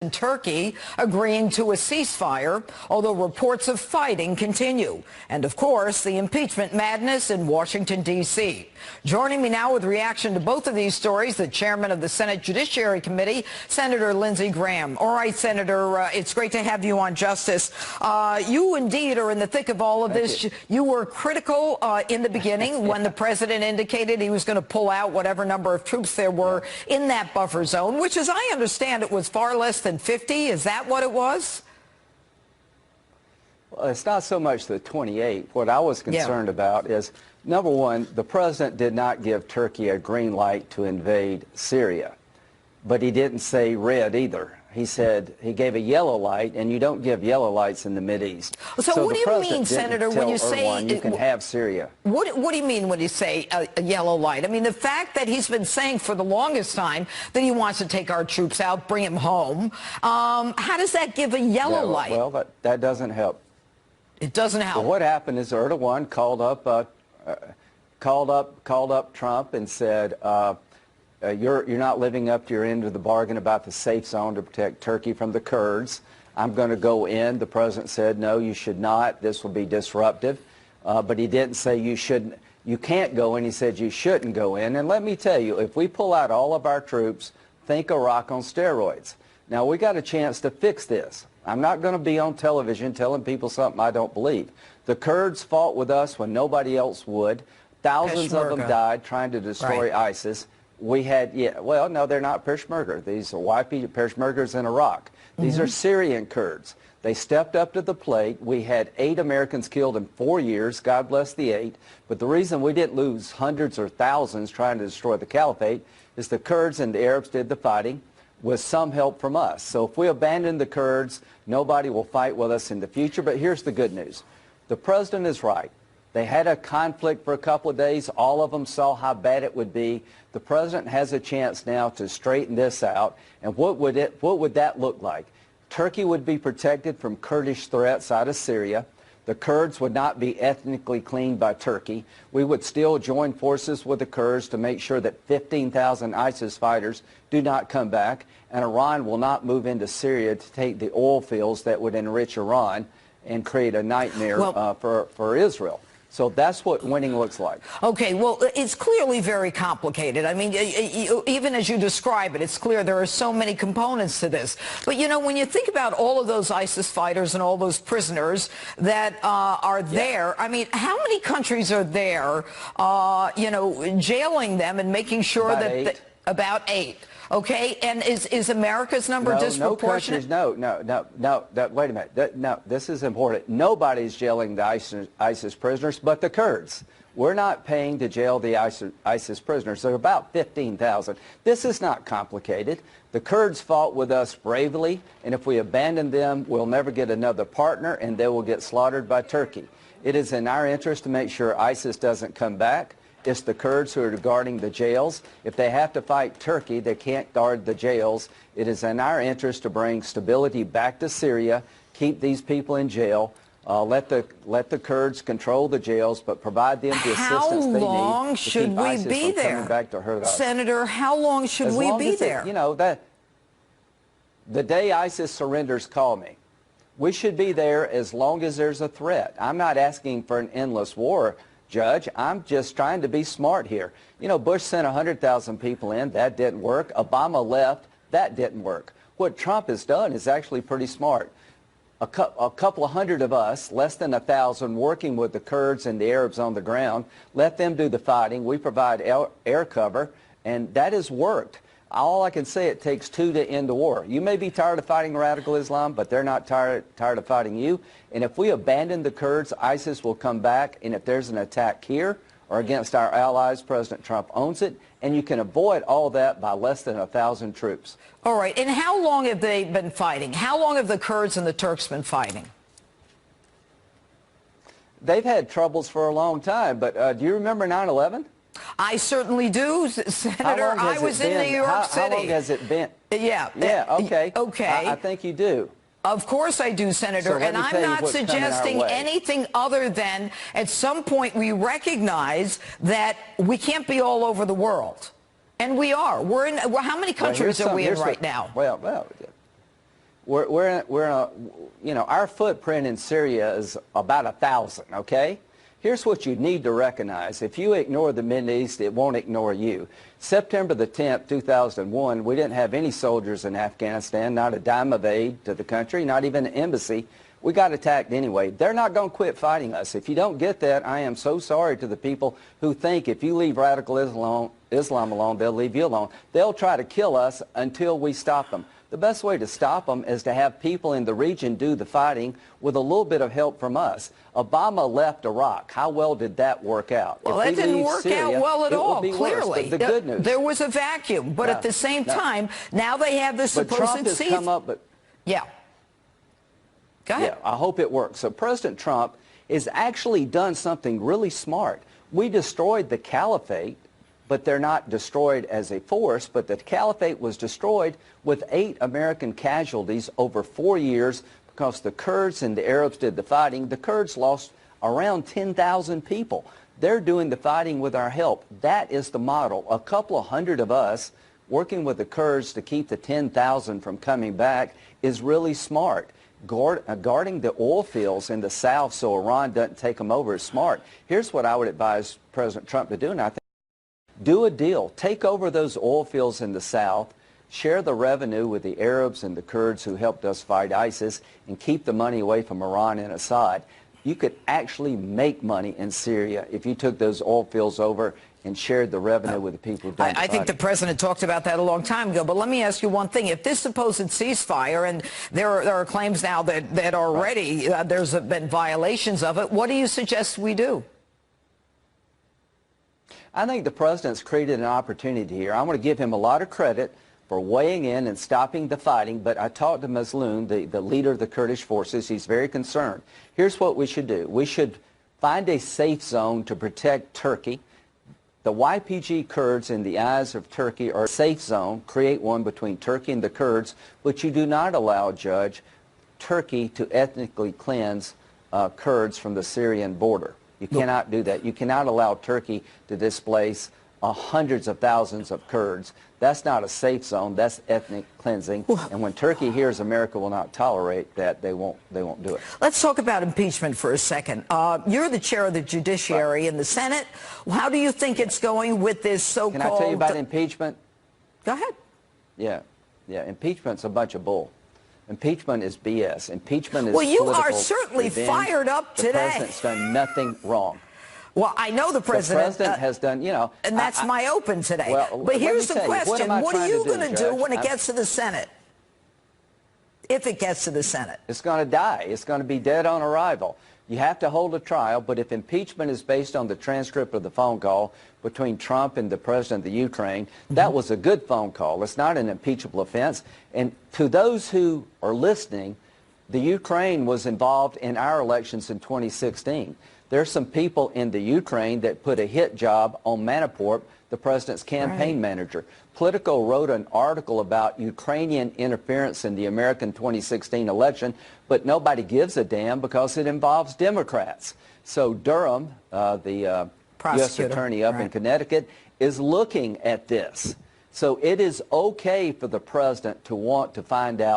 and Turkey agreeing to a ceasefire, although reports of fighting continue. And, of course, the impeachment madness in Washington, D.C. Joining me now with reaction to both of these stories, the chairman of the Senate Judiciary Committee, Senator Lindsey Graham. All right, Senator, it's great to have you on Justice. You indeed are in the thick of all of this. You were critical in the beginning when the president indicated he was going to pull out whatever number of troops there were in that buffer zone, which, as I understand it, was far less than 50. Is that what it was? Well, it's not so much the 28. What I was concerned about is, number one, the president did not give Turkey a green light to invade Syria. But he didn't say red either. He said he gave a yellow light, and you don't give yellow lights in the Mideast. So what do you mean, Senator, when you say you can have Syria? What do you mean when you say a yellow light? I mean, the fact that he's been saying for the longest time that he wants to take our troops out, bring them home, how does that give a yellow light? Well, that doesn't help. It doesn't help. Well, what happened is Erdogan called up Trump and said, you're not living up to your end of the bargain about the safe zone to protect Turkey from the Kurds. I'm going to go in. The president said, no, you should not. This will be disruptive. But he didn't say you can't go in. He said you shouldn't go in. And let me tell you, if we pull out all of our troops, think Iraq on steroids. Now, we got a chance to fix this. I'm not going to be on television telling people something I don't believe. The Kurds fought with us when nobody else would. Thousands of them died trying to destroy ISIS. We had, well, no, they're not Peshmerga. These are YP Peshmergas in Iraq. These are Syrian Kurds. They stepped up to the plate. We had 8 Americans killed in 4 years. God bless the 8. But the reason we didn't lose hundreds or thousands trying to destroy the caliphate is the Kurds and the Arabs did the fighting with some help from us. So if we abandon the Kurds, nobody will fight with us in the future. But here's the good news. The president is right. They had a conflict for a couple of days. All of them saw how bad it would be. The president has a chance now to straighten this out. And what would that look like? Turkey would be protected from Kurdish threats out of Syria. The Kurds would not be ethnically cleaned by Turkey. We would still join forces with the Kurds to make sure that 15,000 ISIS fighters do not come back. And Iran will not move into Syria to take the oil fields that would enrich Iran and create a nightmare for Israel. So that's what winning looks like. Okay, well, it's clearly very complicated. I mean, even as you describe it, it's clear there are so many components to this. But, you know, when you think about all of those ISIS fighters and all those prisoners that are there, I mean, how many countries are there, you know, jailing them and making sure that... About 8. Okay, and is America's number disproportionate? No, wait a minute. No, this is important. Nobody's jailing the ISIS prisoners but the Kurds. We're not paying to jail the ISIS prisoners. There are about 15,000. This is not complicated. The Kurds fought with us bravely, and if we abandon them, we'll never get another partner, and they will get slaughtered by Turkey. It is in our interest to make sure ISIS doesn't come back. It's the Kurds who are guarding the jails. If they have to fight Turkey, they can't guard the jails. It is in our interest to bring stability back to Syria, keep these people in jail, let the Kurds control the jails, but provide them the assistance they need. How long should we be there? Back to hurt us. Senator, how long should we be there? You know, the day ISIS surrenders, call me. We should be there as long as there's a threat. I'm not asking for an endless war, Judge. I'm just trying to be smart here. You know, Bush sent 100,000 people in. That didn't work. Obama left. That didn't work. What Trump has done is actually pretty smart. A couple of hundred of us, less than 1,000, working with the Kurds and the Arabs on the ground, let them do the fighting. We provide air cover, and that has worked. All I can say, it takes 2 to end the war. You may be tired of fighting radical Islam, but they're not tired of fighting you. And if we abandon the Kurds, ISIS will come back. And if there's an attack here or against our allies, President Trump owns it. And you can avoid all that by less than 1,000 troops. All right. And how long have they been fighting? How long have the Kurds and the Turks been fighting? They've had troubles for a long time. But do you remember 9/11? I certainly do, Senator. I was in New York City. How long has it been? Yeah. Okay. I think you do. Of course I do, Senator, and I'm not suggesting anything other than at some point we recognize that we can't be all over the world. And we are. We're in, how many countries are we in right now? our footprint in Syria is about 1,000, okay? Here's what you need to recognize. If you ignore the Middle East, it won't ignore you. September the 10th, 2001, we didn't have any soldiers in Afghanistan, not a dime of aid to the country, not even an embassy. We got attacked anyway. They're not going to quit fighting us. If you don't get that, I am so sorry to the people who think if you leave radical Islam alone, they'll leave you alone. They'll try to kill us until we stop them. The best way to stop them is to have people in the region do the fighting with a little bit of help from us. Obama left Iraq. How well did that work out? Well, that didn't work out well at all, clearly. The good news. There was a vacuum, but at the same time, now they have this supposed Trump has come up, yeah. Go ahead. Yeah, I hope it works. So President Trump has actually done something really smart. We destroyed the caliphate, but they're not destroyed as a force, but the caliphate was destroyed with 8 American casualties over 4 years because the Kurds and the Arabs did the fighting. The Kurds lost around 10,000 people. They're doing the fighting with our help. That is the model. A couple of hundred of us working with the Kurds to keep the 10,000 from coming back is really smart. Guarding the oil fields in the south so Iran doesn't take them over is smart. Here's what I would advise President Trump to do, and I think do a deal. Take over those oil fields in the south, share the revenue with the Arabs and the Kurds who helped us fight ISIS, and keep the money away from Iran and Assad. You could actually make money in Syria if you took those oil fields over and shared the revenue with the people who've done the fighting. I think the president talked about that a long time ago, but let me ask you one thing. If this supposed ceasefire, and there are claims now that already there's been violations of it, what do you suggest we do? I think the president's created an opportunity here. I want to give him a lot of credit for weighing in and stopping the fighting, but I talked to Mazloum, the leader of the Kurdish forces. He's very concerned. Here's what we should do. We should find a safe zone to protect Turkey. The YPG Kurds, in the eyes of Turkey, are a safe zone. Create one between Turkey and the Kurds, but you do not allow, Judge, Turkey to ethnically cleanse Kurds from the Syrian border. You cannot do that. You cannot allow Turkey to displace hundreds of thousands of Kurds. That's not a safe zone. That's ethnic cleansing. And when Turkey hears America will not tolerate that, they won't do it. Let's talk about impeachment for a second. You're the chair of the Judiciary in the Senate. How do you think it's going with this so-called... Can I tell you about impeachment? Go ahead. Yeah. Impeachment's a bunch of bull. Impeachment is BS. Impeachment is well, you political are certainly revenge. fired up today. The president's done nothing wrong. Well, I know the president has done, and that's my open today. Well, but here's the question. What are you going to do when it gets to the Senate? If it gets to the Senate. It's going to die. It's going to be dead on arrival. You have to hold a trial, but if impeachment is based on the transcript of the phone call between Trump and the president of the Ukraine, that was a good phone call. It's not an impeachable offense. And to those who are listening, the Ukraine was involved in our elections in 2016. There's some people in the Ukraine that put a hit job on Manafort, the president's campaign manager. Politico wrote an article about Ukrainian interference in the American 2016 election, but nobody gives a damn because it involves Democrats. So Durham, the U.S. attorney up in Connecticut, is looking at this. So it is okay for the president to want to find out